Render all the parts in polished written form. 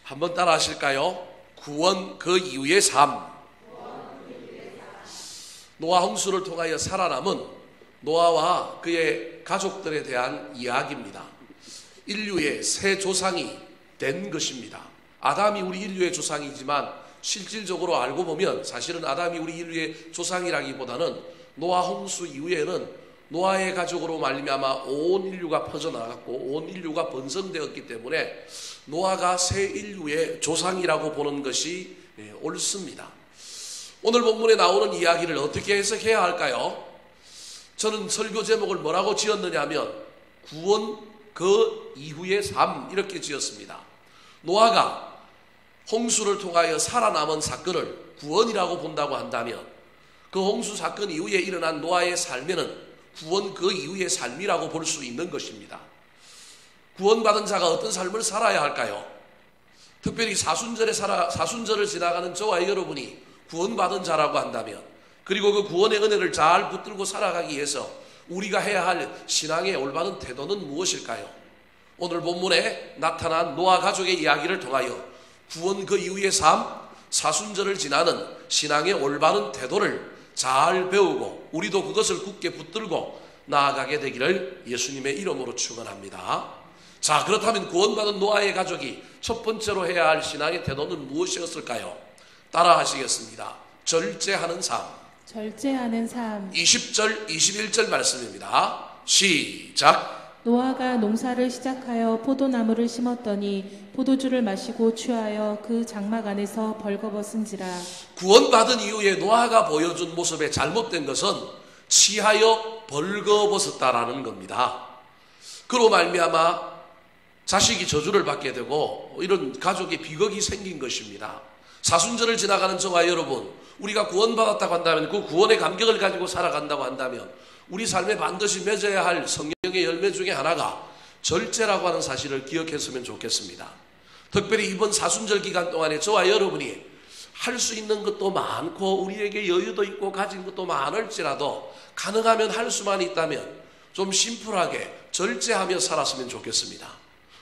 한번 따라 하실까요? 구원 그 이후의 삶. 노아 홍수를 통하여 살아남은 노아와 그의 가족들에 대한 이야기입니다. 인류의 새 조상이 된 것입니다. 아담이 우리 인류의 조상이지만 실질적으로 알고 보면 사실은 아담이 우리 인류의 조상이라기보다는 노아 홍수 이후에는 노아의 가족으로 말미암아 온 인류가 퍼져나갔고 온 인류가 번성되었기 때문에 노아가 새 인류의 조상이라고 보는 것이 옳습니다. 오늘 본문에 나오는 이야기를 어떻게 해석해야 할까요? 저는 설교 제목을 뭐라고 지었느냐 하면 구원 그 이후의 삶 이렇게 지었습니다. 노아가 홍수를 통하여 살아남은 사건을 구원이라고 본다고 한다면 그 홍수 사건 이후에 일어난 노아의 삶에는 구원 그 이후의 삶이라고 볼 수 있는 것입니다. 구원받은 자가 어떤 삶을 살아야 할까요? 특별히 사순절을 지나가는 저와 여러분이 구원받은 자라고 한다면 그리고 그 구원의 은혜를 잘 붙들고 살아가기 위해서 우리가 해야 할 신앙의 올바른 태도는 무엇일까요? 오늘 본문에 나타난 노아 가족의 이야기를 통하여 구원 그 이후의 삶, 사순절을 지나는 신앙의 올바른 태도를 잘 배우고 우리도 그것을 굳게 붙들고 나아가게 되기를 예수님의 이름으로 축원합니다. 자, 그렇다면 구원받은 노아의 가족이 첫 번째로 해야 할 신앙의 태도는 무엇이었을까요? 따라 하시겠습니다. 절제하는 삶. 절제하는 삶. 20절, 21절 말씀입니다. 시작. 노아가 농사를 시작하여 포도나무를 심었더니 포도주를 마시고 취하여 그 장막 안에서 벌거벗은지라. 구원받은 이후에 노아가 보여준 모습의 잘못된 것은 취하여 벌거벗었다라는 겁니다. 그로 말미암아 자식이 저주를 받게 되고 이런 가족의 비극이 생긴 것입니다. 사순절을 지나가는 저와 여러분, 우리가 구원받았다고 한다면 그 구원의 감격을 가지고 살아간다고 한다면 우리 삶에 반드시 맺어야 할 성경의 열매 중에 하나가 절제라고 하는 사실을 기억했으면 좋겠습니다. 특별히 이번 사순절 기간 동안에 저와 여러분이 할 수 있는 것도 많고 우리에게 여유도 있고 가진 것도 많을지라도 가능하면 할 수만 있다면 좀 심플하게 절제하며 살았으면 좋겠습니다.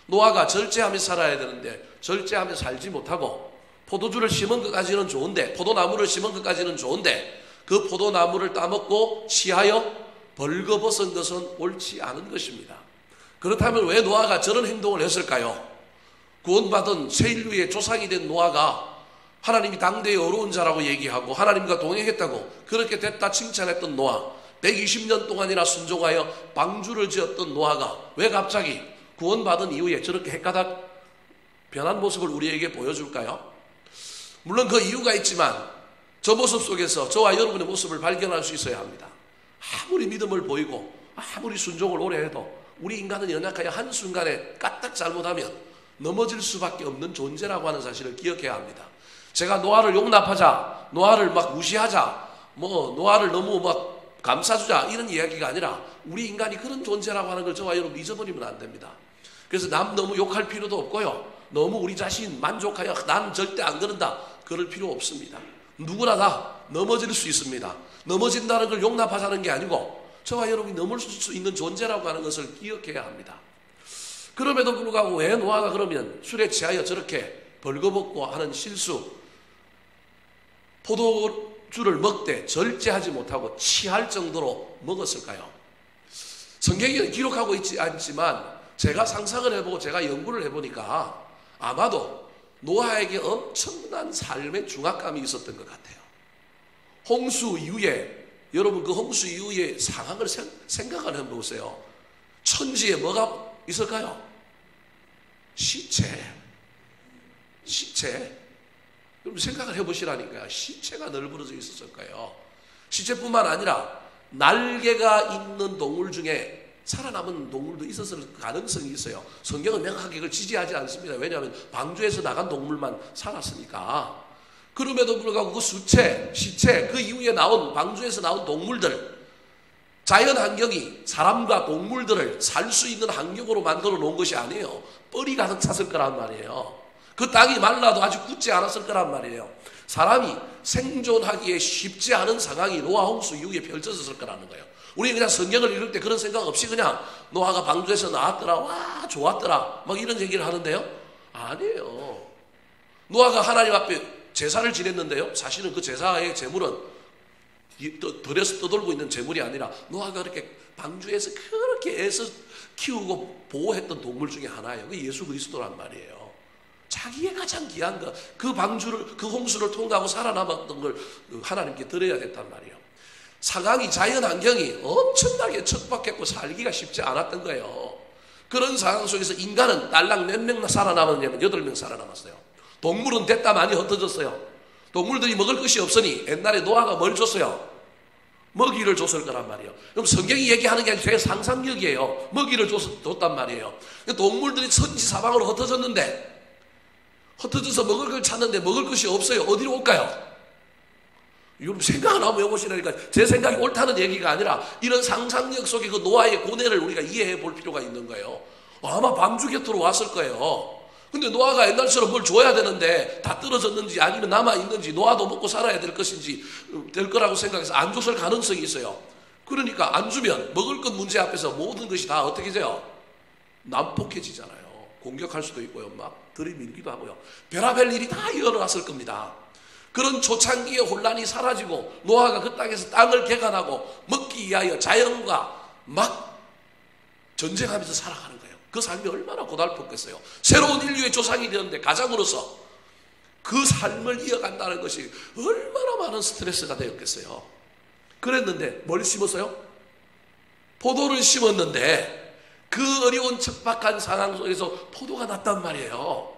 노아가 절제하며 살아야 되는데 절제하며 살지 못하고 포도주를 심은 것까지는 좋은데 포도나무를 심은 것까지는 좋은데 그 포도나무를 따먹고 취하여 벌거벗은 것은 옳지 않은 것입니다. 그렇다면 왜 노아가 저런 행동을 했을까요? 구원받은 새 인류의 조상이 된 노아가 하나님이 당대의 어려운 자라고 얘기하고 하나님과 동행했다고 그렇게 됐다 칭찬했던 노아, 120년 동안이나 순종하여 방주를 지었던 노아가 왜 갑자기 구원받은 이후에 저렇게 헷가닥 변한 모습을 우리에게 보여줄까요? 물론 그 이유가 있지만 저 모습 속에서 저와 여러분의 모습을 발견할 수 있어야 합니다. 아무리 믿음을 보이고 아무리 순종을 오래 해도 우리 인간은 연약하여 한순간에 까딱 잘못하면 넘어질 수밖에 없는 존재라고 하는 사실을 기억해야 합니다. 제가 노아를 용납하자, 노아를 막 무시하자, 노아를 너무 막 감싸주자 이런 이야기가 아니라 우리 인간이 그런 존재라고 하는 걸 저와 여러분 잊어버리면 안 됩니다. 그래서 남 너무 욕할 필요도 없고요. 너무 우리 자신 만족하여 난 절대 안 그런다 그럴 필요 없습니다. 누구나 다 넘어질 수 있습니다. 넘어진다는 걸 용납하자는 게 아니고 저와 여러분이 넘을 수 있는 존재라고 하는 것을 기억해야 합니다. 그럼에도 불구하고 왜 노아가 그러면 술에 취하여 저렇게 벌거벗고 하는 실수, 포도주를 먹되 절제하지 못하고 취할 정도로 먹었을까요? 성경에는 기록하고 있지 않지만 제가 상상을 해보고 제가 연구를 해보니까 아마도 노아에게 엄청난 삶의 중압감이 있었던 것 같아요. 홍수 이후에 여러분 그 홍수 이후의 상황을 생각을 해보세요. 천지에 뭐가 있을까요? 시체. 여러분 생각을 해보시라니까요. 시체가 널브러져 있었을 거예요. 시체뿐만 아니라 날개가 있는 동물 중에 살아남은 동물도 있었을 가능성이 있어요. 성경은 명확하게 이걸 지지하지 않습니다. 왜냐하면 방주에서 나간 동물만 살았으니까. 그럼에도 불구하고 그 시체, 그 이후에 나온 방주에서 나온 동물들, 자연 환경이 사람과 동물들을 살 수 있는 환경으로 만들어 놓은 것이 아니에요. 뻘이 가득 찼을 거란 말이에요. 그 땅이 말라도 아직 굳지 않았을 거란 말이에요. 사람이 생존하기에 쉽지 않은 상황이 노아 홍수 이후에 펼쳐졌을 거라는 거예요. 우리 그냥 성경을 읽을 때 그런 생각 없이 그냥 노아가 방주에서 나왔더라, 와 좋았더라 막 이런 얘기를 하는데요. 아니에요. 노아가 하나님 앞에 제사를 지냈는데요, 사실은 그 제사의 제물은 들에서 떠돌고 있는 제물이 아니라 노아가 그렇게 방주에서 그렇게 애써 키우고 보호했던 동물 중에 하나예요. 그 예수 그리스도란 말이에요. 자기의 가장 귀한 것, 그 방주를, 그 홍수를 통과하고 살아남았던 걸 하나님께 드려야 됐단 말이에요. 상황이, 자연 환경이 엄청나게 척박했고 살기가 쉽지 않았던 거예요. 그런 상황 속에서 인간은 딸랑 몇 명 살아남았냐면 8명 살아남았어요. 동물은 됐다 많이 흩어졌어요. 동물들이 먹을 것이 없으니 옛날에 노아가 뭘 줬어요? 먹이를 줬을 거란 말이에요. 그럼 성경이 얘기하는 게 아니라 제 상상력이에요. 먹이를 줬단 말이에요. 동물들이 천지 사방으로 흩어졌는데, 흩어져서 먹을 걸 찾는데 먹을 것이 없어요. 어디로 올까요? 여러분 생각을 한번 해보시라니까. 제 생각이 옳다는 얘기가 아니라 이런 상상력 속에 그 노아의 고뇌를 우리가 이해해 볼 필요가 있는 거예요. 아마 방주 곁으로 왔을 거예요. 근데 노아가 옛날처럼 뭘 줘야 되는데 다 떨어졌는지 아니면 남아있는지, 노아도 먹고 살아야 될 것인지 될 거라고 생각해서 안 줬을 가능성이 있어요. 그러니까 안 주면 먹을 것 문제 앞에서 모든 것이 다 어떻게 돼요? 난폭해지잖아요. 공격할 수도 있고요, 막 들이밀기도 하고요. 별의별 일이 다 일어났을 겁니다. 그런 초창기의 혼란이 사라지고 노아가 그 땅에서 땅을 개간하고 먹기 위하여 자연과 막 전쟁하면서 살아가는 거예요. 그 삶이 얼마나 고달팠겠어요. 새로운 인류의 조상이 되었는데 가장으로서 그 삶을 이어간다는 것이 얼마나 많은 스트레스가 되었겠어요. 그랬는데 뭘 심었어요? 포도를 심었는데 그 어려운 척박한 상황 속에서 포도가 났단 말이에요.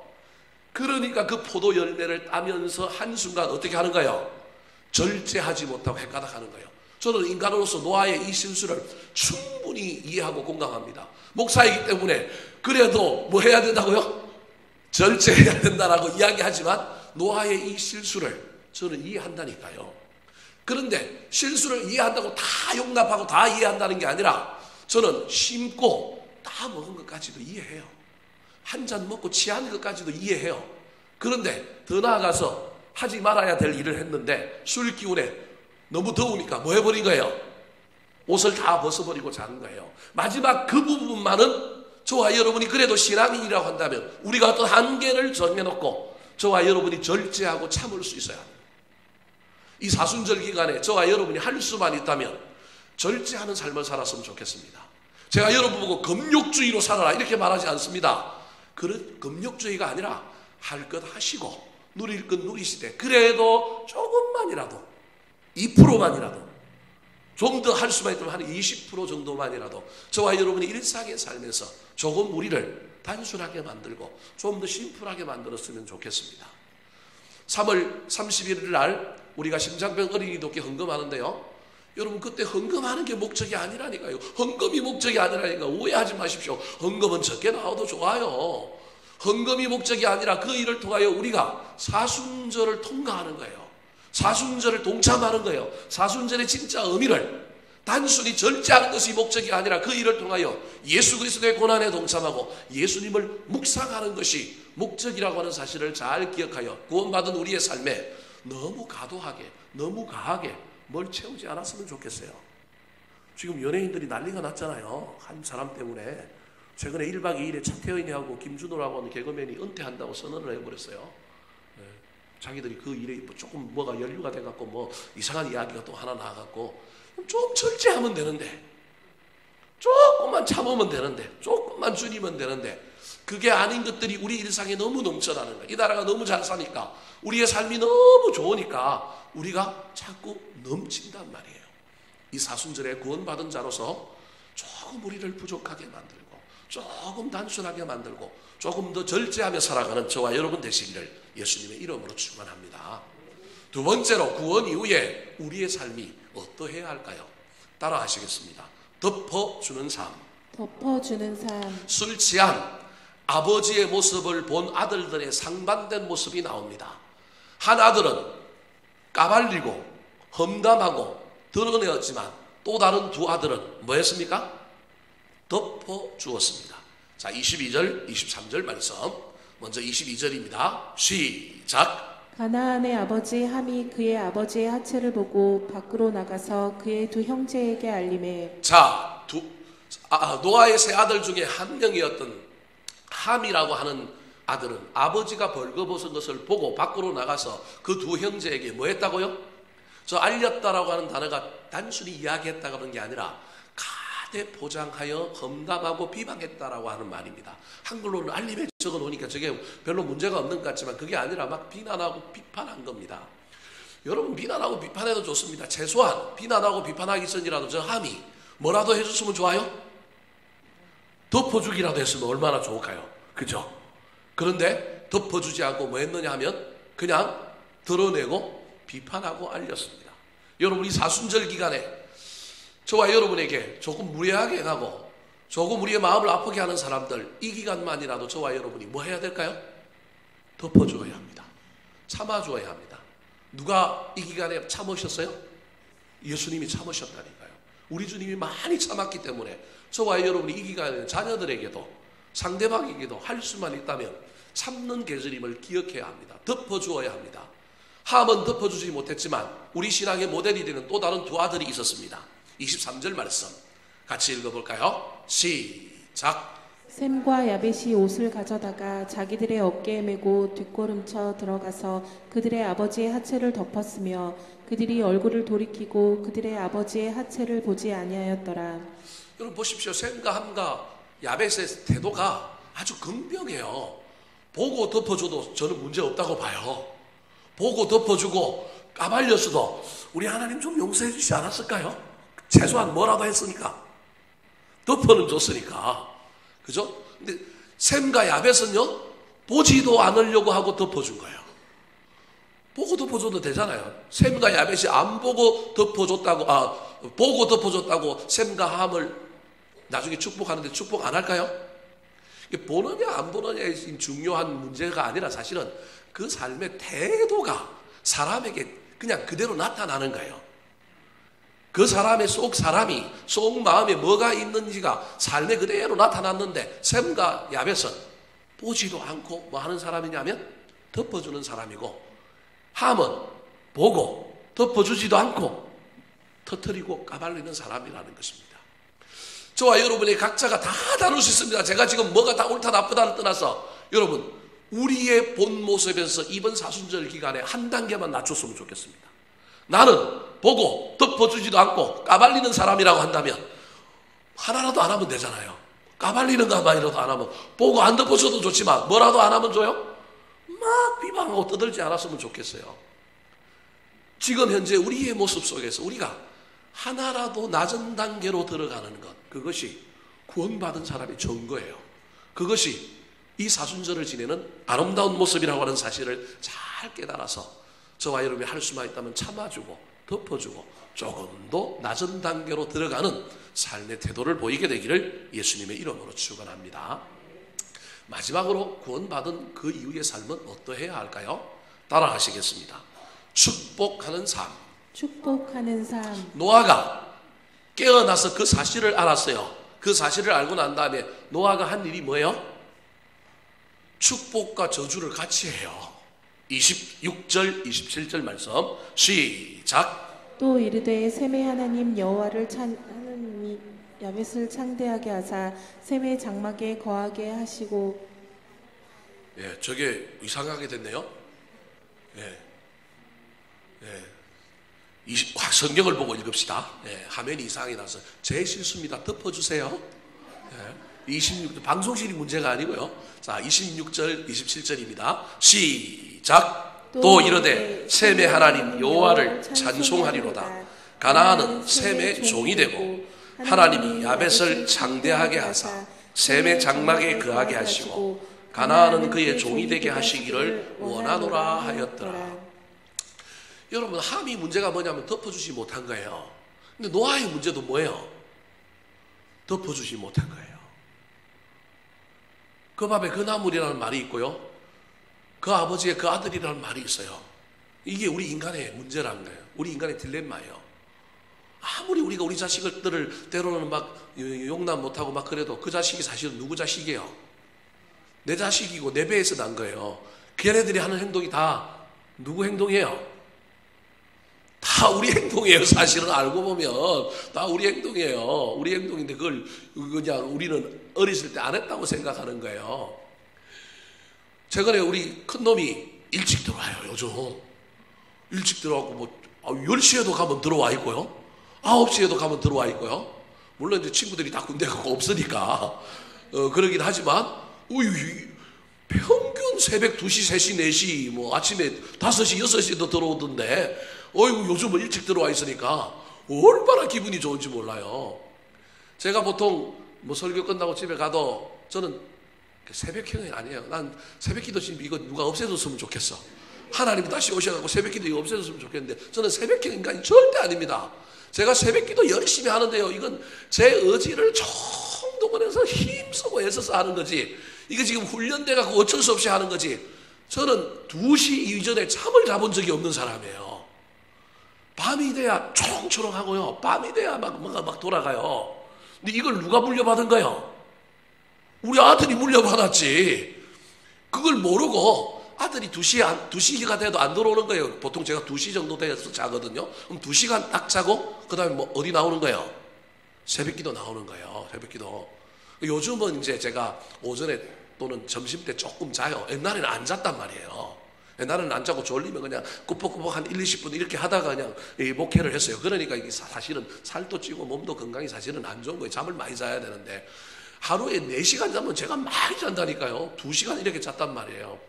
그러니까 그 포도 열매를 따면서 한순간 어떻게 하는 거예요? 절제하지 못하고 헷가닥하는 거예요. 저는 인간으로서 노아의 이 실수를 충분히 이해하고 공감합니다. 목사이기 때문에 그래도 뭐 해야 된다고요? 절제해야 된다라고 이야기하지만 노아의 이 실수를 저는 이해한다니까요. 그런데 실수를 이해한다고 다 용납하고 다 이해한다는 게 아니라 저는 심고 다 먹은 것까지도 이해해요. 한 잔 먹고 취한 것까지도 이해해요. 그런데 더 나아가서 하지 말아야 될 일을 했는데 술 기운에 너무 더우니까 뭐 해버린 거예요? 옷을 다 벗어버리고 자는 거예요. 마지막 그 부분만은 저와 여러분이 그래도 신앙인이라고 한다면 우리가 어떤 한계를 정해놓고 저와 여러분이 절제하고 참을 수 있어야 합니다. 이 사순절 기간에 저와 여러분이 할 수만 있다면 절제하는 삶을 살았으면 좋겠습니다. 제가 여러분 보고 금욕주의로 살아라 이렇게 말하지 않습니다. 그런 금욕주의가 아니라 할 것 하시고 누릴 것 누리시되 그래도 조금만이라도 2%만이라도 좀 더 할 수만 있다면 한 20% 정도만이라도 저와 여러분이 일상의 삶에서 조금 우리를 단순하게 만들고 좀 더 심플하게 만들었으면 좋겠습니다. 3월 31일 날 우리가 심장병 어린이독회 헌금하는데요. 여러분 그때 헌금하는 게 목적이 아니라니까요. 헌금이 목적이 아니라니까 오해하지 마십시오. 헌금은 적게 나와도 좋아요. 헌금이 목적이 아니라 그 일을 통하여 우리가 사순절을 통과하는 거예요. 사순절을 동참하는 거예요. 사순절의 진짜 의미를 단순히 절제하는 것이 목적이 아니라 그 일을 통하여 예수 그리스도의 고난에 동참하고 예수님을 묵상하는 것이 목적이라고 하는 사실을 잘 기억하여 구원받은 우리의 삶에 너무 과도하게 너무 과하게 뭘 채우지 않았으면 좋겠어요. 지금 연예인들이 난리가 났잖아요. 한 사람 때문에 최근에 1박 2일에 차태현이하고 김준호라고 하는 개그맨이 은퇴한다고 선언을 해버렸어요. 네. 자기들이 그 일에 조금 뭐가 연류가 돼갖고 뭐 이상한 이야기가 또 하나 나와갖고 좀 절제하면 되는데 조금만 참으면 되는데 조금만 줄이면 되는데 그게 아닌 것들이 우리 일상에 너무 넘쳐나는 거예요. 이 나라가 너무 잘 사니까 우리의 삶이 너무 좋으니까 우리가 자꾸 넘친단 말이에요. 이 사순절에 구원받은 자로서 조금 우리를 부족하게 만들고 조금 단순하게 만들고 조금 더 절제하며 살아가는 저와 여러분 되시기를 예수님의 이름으로 축원합니다. 두 번째로 구원 이후에 우리의 삶이 어떠해야 할까요? 따라 하시겠습니다. 덮어주는 삶. 덮어주는 삶. 술 취한 아버지의 모습을 본 아들들의 상반된 모습이 나옵니다. 한 아들은 까발리고 험담하고 드러내었지만 또 다른 두 아들은 뭐 했습니까? 덮어주었습니다. 자, 22절, 23절 말씀. 먼저 22절입니다. 시작. 가나안의 아버지 함이 그의 아버지의 하체를 보고 밖으로 나가서 그의 두 형제에게 알림해. 자, 노아의 세 아들 중에 한 명이었던 함이라고 하는 아들은 아버지가 벌거벗은 것을 보고 밖으로 나가서 그 두 형제에게 뭐 했다고요? 저 알렸다라고 하는 단어가 단순히 이야기했다고 하는 게 아니라 가대 포장하여 험담하고 비방했다라고 하는 말입니다. 한글로는 알림에 적어 놓으니까 저게 별로 문제가 없는 것 같지만 그게 아니라 막 비난하고 비판한 겁니다. 여러분, 비난하고 비판해도 좋습니다. 최소한 비난하고 비판하기 전이라도 저 함이 뭐라도 해줬으면 좋아요? 덮어주기라도 했으면 얼마나 좋을까요? 그죠? 그런데 덮어주지 않고 뭐 했느냐 하면 그냥 드러내고 비판하고 알렸습니다. 여러분, 이 사순절 기간에 저와 여러분에게 조금 무례하게 행하고 조금 우리의 마음을 아프게 하는 사람들, 이 기간만이라도 저와 여러분이 뭐 해야 될까요? 덮어줘야 합니다. 참아줘야 합니다. 누가 이 기간에 참으셨어요? 예수님이 참으셨다니까요. 우리 주님이 많이 참았기 때문에 저와 여러분이 이 기간에 자녀들에게도 상대방에게도 할 수만 있다면 참는 계절임을 기억해야 합니다. 덮어주어야 합니다. 함은 덮어주지 못했지만 우리 신앙의 모델이 되는 또 다른 두 아들이 있었습니다. 23절 말씀 같이 읽어볼까요? 시작. 셈과 야벳이 옷을 가져다가 자기들의 어깨에 메고 뒷걸음쳐 들어가서 그들의 아버지의 하체를 덮었으며 그들이 얼굴을 돌이키고 그들의 아버지의 하체를 보지 아니하였더라. 여러분 보십시오. 셈과 함과 야벳의 태도가 아주 긍정해요. 보고 덮어줘도 저는 문제 없다고 봐요. 보고 덮어주고 까발렸어도 우리 하나님 좀 용서해 주시지 않았을까요? 최소한 뭐라도 했으니까. 덮어는 줬으니까. 그죠? 근데 셈과 야벳은요, 보지도 않으려고 하고 덮어준 거예요. 보고 덮어줘도 되잖아요. 셈과 야벳이 안 보고 덮어줬다고, 보고 덮어줬다고 셈과 함을 나중에 축복하는데 축복 안 할까요? 보느냐 안 보느냐의 중요한 문제가 아니라 사실은 그 삶의 태도가 사람에게 그냥 그대로 나타나는 거예요. 그 사람의 사람이 속 마음에 뭐가 있는지가 삶에 그대로 나타났는데 셈과 야벳은 보지도 않고 뭐 하는 사람이냐면 덮어주는 사람이고, 함은 보고 덮어주지도 않고 터뜨리고 까발리는 사람이라는 것입니다. 저와 여러분의 각자가 다 다룰 수 있습니다. 제가 지금 뭐가 다 옳다 나쁘다를 떠나서 여러분, 우리의 본 모습에서 이번 사순절 기간에 한 단계만 낮췄으면 좋겠습니다. 나는 보고 덮어주지도 않고 까발리는 사람이라고 한다면 하나라도 안 하면 되잖아요. 까발리는 것만이라도 안 하면, 보고 안 덮어줘도 좋지만 뭐라도 안 하면 줘요? 막 비방하고 떠들지 않았으면 좋겠어요. 지금 현재 우리의 모습 속에서 우리가 하나라도 낮은 단계로 들어가는 것, 그것이 구원받은 사람의 증거예요. 그것이 이 사순절을 지내는 아름다운 모습이라고 하는 사실을 잘 깨달아서 저와 여러분이 할 수만 있다면 참아주고 덮어주고 조금 더 낮은 단계로 들어가는 삶의 태도를 보이게 되기를 예수님의 이름으로 축원합니다. 마지막으로 구원받은 그 이후의 삶은 어떠해야 할까요? 따라하시겠습니다. 축복하는 삶. 축복하는 삶. 노아가 깨어나서 그 사실을 알았어요. 그 사실을 알고 난 다음에 노아가 한 일이 뭐예요? 축복과 저주를 같이 해요. 26절 27절 말씀 시작. 또 이르되 셈의 하나님 여호와를 하나님이 야벳을 창대하게 하사 셈의 장막에 거하게 하시고. 예, 저게 이상하게 됐네요. 성경을 보고 읽읍시다. 화면이 이상하게 나서 제 실수입니다. 덮어주세요. 26절 방송실이 문제가 아니고요. 자, 26절 27절입니다. 시작. 또 이르되 셈의 하나님 여호와를 찬송하리로다. 가나안은 셈의 종이 되고 하나님이 야벳을 창대하게 하사 셈의 장막에 거하게 하시고 가나안은 그의 종이 되게 하시기를 원하노라 하였더라. 여러분, 함이 문제가 뭐냐면 덮어주지 못한 거예요. 근데 노아의 문제도 뭐예요? 덮어주지 못한 거예요. 그 밤에 그 나물이라는 말이 있고요, 그 아버지의 그 아들이라는 말이 있어요. 이게 우리 인간의 문제라는 거예요. 우리 인간의 딜레마예요. 아무리 우리가 우리 자식들을 때로는 막 용납 못하고 막 그래도 그 자식이 사실은 누구 자식이에요? 내 자식이고 내 배에서 난 거예요. 걔네들이 하는 행동이 다 누구 행동이에요? 다 우리 행동이에요. 사실은 알고 보면 다 우리 행동이에요. 우리 행동인데 그걸 그냥 우리는 어렸을 때 안 했다고 생각하는 거예요. 최근에 우리 큰놈이 일찍 들어와요. 요즘 일찍 들어와고 뭐 10시에도 가면 들어와 있고요, 9시에도 가면 들어와 있고요. 물론 이제 친구들이 다 군대 가고 없으니까 그러긴 하지만 평균 새벽 2시, 3시, 4시 뭐 아침에 5시, 6시도 들어오던데 요즘은 일찍 들어와 있으니까 얼마나 기분이 좋은지 몰라요. 제가 보통 뭐 설교 끝나고 집에 가도 저는 새벽형이 아니에요. 난 새벽기도 지금 이거 누가 없애줬으면 좋겠어. 하나님이 다시 오셔가지고 새벽기도 이거 없애줬으면 좋겠는데 저는 새벽형 인간이 절대 아닙니다. 제가 새벽기도 열심히 하는데요, 이건 제 의지를 총동원해서 힘쓰고 애써서 하는 거지, 이게 지금 훈련돼가지고 어쩔 수 없이 하는 거지. 저는 2시 이전에 잠을 자본 적이 없는 사람이에요. 밤이 돼야 초롱초롱하고요, 밤이 돼야 막 돌아가요. 근데 이걸 누가 물려받은 거예요? 우리 아들이 물려받았지. 그걸 모르고 아들이 2시가 돼도 안 들어오는 거예요. 보통 제가 2시 정도 돼서 자거든요. 그럼 2시간 딱 자고 그 다음에 뭐 어디 나오는 거예요? 새벽기도 나오는 거예요. 새벽기도. 요즘은 이제 제가 오전에 또는 점심때 조금 자요. 옛날에는 안 잤단 말이에요. 옛날에는 안 자고 졸리면 그냥 꾸벅꾸벅 한 1, 20분 이렇게 하다가 그냥 목회를 했어요. 그러니까 이게 사실은 살도 찌고 몸도 건강이 사실은 안 좋은 거예요. 잠을 많이 자야 되는데 하루에 4시간 자면 제가 많이 잔다니까요. 2시간 이렇게 잤단 말이에요.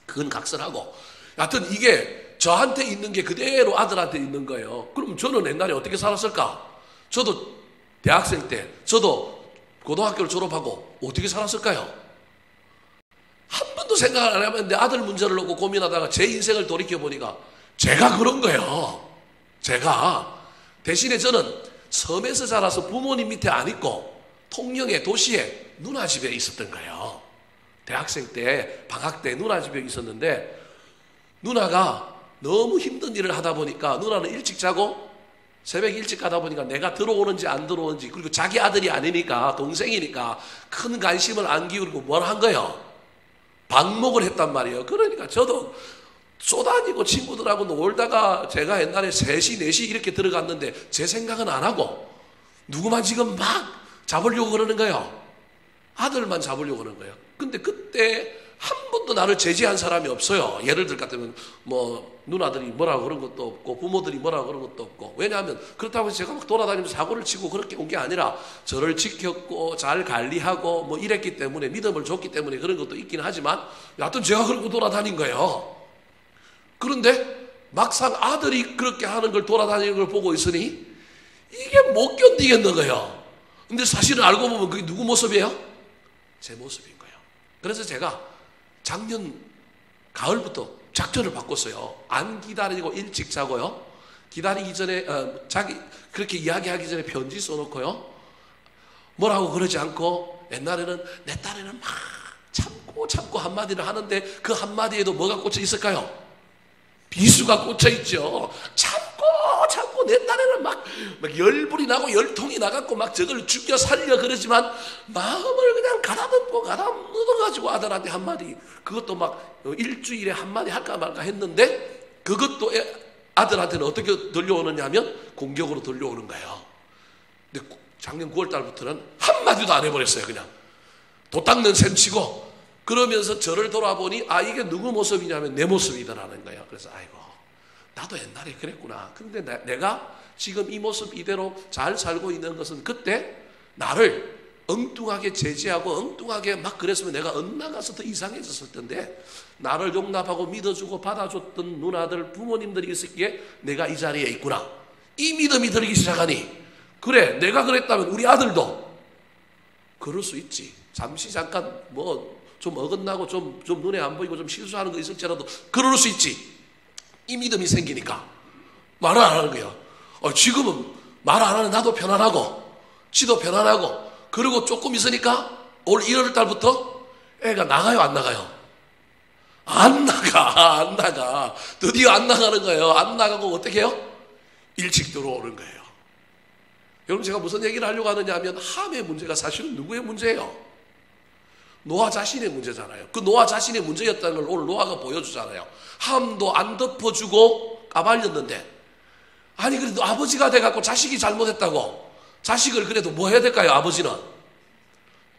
그건 각설하고, 하여튼 이게 저한테 있는 게 그대로 아들한테 있는 거예요. 그럼 저는 옛날에 어떻게 살았을까? 저도 대학생 때, 저도 고등학교를 졸업하고 어떻게 살았을까요? 한 번도 생각을 안 하면 내 아들 문제를 놓고 고민하다가 제 인생을 돌이켜보니까 제가 그런 거예요. 제가. 대신에 저는 섬에서 자라서 부모님 밑에 안 있고 통영의 도시에 누나 집에 있었던 거예요. 대학생 때 방학 때 누나 집에 있었는데, 누나가 너무 힘든 일을 하다 보니까 누나는 일찍 자고 새벽에 일찍 가다 보니까 내가 들어오는지 안 들어오는지, 그리고 자기 아들이 아니니까 동생이니까 큰 관심을 안 기울이고 뭘 한 거예요? 방목을 했단 말이에요. 그러니까 저도 쏘다니고 친구들하고 놀다가 제가 옛날에 3시, 4시 이렇게 들어갔는데 제 생각은 안 하고 누구만 지금 막 잡으려고 그러는 거예요. 아들만 잡으려고 그러는 거예요. 근데 그때 한 번도 나를 제지한 사람이 없어요. 예를 들 같으면 뭐 누나들이 뭐라고 그런 것도 없고 부모들이 뭐라고 그런 것도 없고. 왜냐하면 그렇다고 해서 제가 막 돌아다니면서 사고를 치고 그렇게 온 게 아니라 저를 지켰고 잘 관리하고 뭐 이랬기 때문에, 믿음을 줬기 때문에 그런 것도 있긴 하지만 여하튼 제가 그러고 돌아다닌 거예요. 그런데 막상 아들이 그렇게 하는 걸, 돌아다니는 걸 보고 있으니 이게 못 견디겠는 거예요. 근데 사실은 알고 보면 그게 누구 모습이에요? 제 모습인 거예요. 그래서 제가 작년 가을부터 작전을 바꿨어요. 안 기다리고 일찍 자고요. 기다리기 전에 자기 그렇게 이야기하기 전에 편지 써놓고요. 뭐라고 그러지 않고, 옛날에는 내 딴에는 막 참고 한마디를 하는데 그 한마디에도 뭐가 꽂혀 있을까요? 비수가 꽂혀 있죠. 참고 내 딴에는 막 열불이 나고 열통이 나갖고 막 저걸 죽여 살려 그러지만 마음을 그냥 가다듬어가지고 아들한테 한마디, 그것도 막 일주일에 한마디 할까 말까 했는데 그것도 아들한테는 어떻게 들려오느냐 하면 공격으로 들려오는 거예요. 근데 작년 9월 달부터는 한마디도 안 해버렸어요. 그냥 도 닦는 셈 치고, 그러면서 저를 돌아보니 이게 누구 모습이냐면 내 모습이더라는 거예요. 그래서 아이고, 나도 옛날에 그랬구나. 근데 내가 지금 이 모습 이대로 잘 살고 있는 것은 그때 나를 엉뚱하게 제지하고 엉뚱하게 막 그랬으면 내가 엇나가서 더 이상해졌을 텐데, 나를 용납하고 믿어주고 받아줬던 누나들, 부모님들이 있었기에 내가 이 자리에 있구나. 이 믿음이 들기 시작하니, 그래, 내가 그랬다면 우리 아들도 그럴 수 있지. 잠시 잠깐 뭐 좀 어긋나고 좀 눈에 안 보이고 좀 실수하는 거 있을지라도 그럴 수 있지. 이 믿음이 생기니까 말을 안 하는 거예요. 지금은 말 안 하는 나도 편안하고 지도 편안하고, 그리고 조금 있으니까 올 1월 달부터 애가 나가요, 안 나가요? 안 나가. 드디어 안 나가는 거예요. 안 나가고 어떻게 해요? 일찍 들어오는 거예요. 여러분, 제가 무슨 얘기를 하려고 하느냐 하면, 함의 문제가 사실은 누구의 문제예요? 노아 자신의 문제잖아요. 그 노아 자신의 문제였다는 걸 오늘 노아가 보여주잖아요. 함도 안 덮어주고 까발렸는데, 아니 그래도 아버지가 돼갖고 자식이 잘못했다고 자식을 그래도 뭐 해야 될까요? 아버지는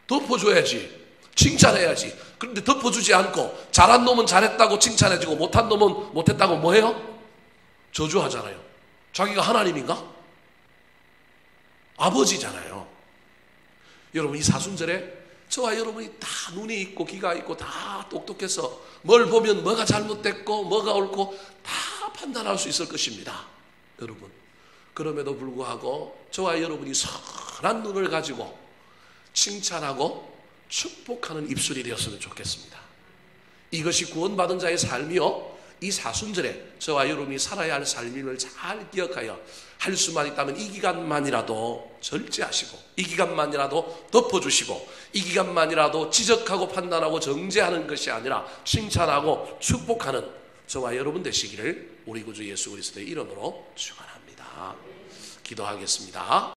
덮어줘야지. 칭찬해야지. 그런데 덮어주지 않고 잘한 놈은 잘했다고 칭찬해주고 못한 놈은 못했다고 뭐해요? 저주하잖아요. 자기가 하나님인가? 아버지잖아요. 여러분, 이 사순절에 저와 여러분이 다 눈이 있고 귀가 있고 다 똑똑해서 뭘 보면 뭐가 잘못됐고 뭐가 옳고 다 판단할 수 있을 것입니다. 여러분, 그럼에도 불구하고 저와 여러분이 선한 눈을 가지고 칭찬하고 축복하는 입술이 되었으면 좋겠습니다. 이것이 구원받은 자의 삶이요, 이 사순절에 저와 여러분이 살아야 할 삶임을 잘 기억하여 할 수만 있다면 이 기간만이라도 절제하시고, 이 기간만이라도 덮어주시고, 이 기간만이라도 지적하고 판단하고 정죄하는 것이 아니라 칭찬하고 축복하는 저와 여러분 되시기를 우리 구주 예수 그리스도의 이름으로 축원합니다. 기도하겠습니다.